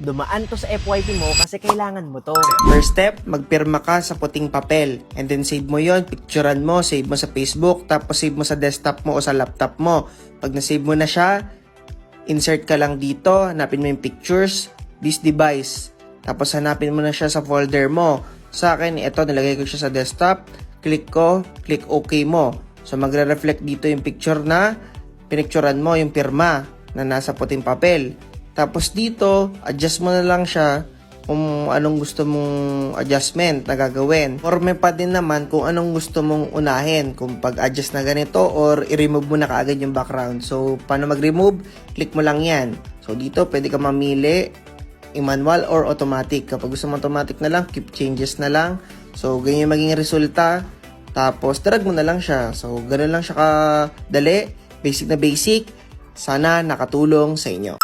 dumaan to sa FYP mo kasi kailangan mo to. First step, magpirma ka sa puting papel. And then save mo yon, picturean mo, save mo sa Facebook, tapos save mo sa desktop mo o sa laptop mo. Pag na-save mo na siya, insert ka lang dito, hanapin mo yung pictures, this device. Tapos hanapin mo na siya sa folder mo. Sa akin, ito, nilagay ko siya sa desktop. Click OK mo. So magre-reflect dito yung picture na pinicturean mo, yung pirma na nasa puting papel. Tapos dito, adjust mo na lang siya kung anong gusto mong adjustment na gagawin. Forme pa din naman kung anong gusto mong unahin. Kung pag-adjust na ganito or i-remove mo na kaagad yung background. So, paano mag-remove? Click mo lang yan. So, dito pwede ka mamili i-manual or automatic. Kapag gusto mo automatic na lang, keep changes na lang. So, ganyan yung maging resulta. Tapos, drag mo na lang siya. So, ganun lang siya kadali. Basic na basic. Sana nakatulong sa inyo.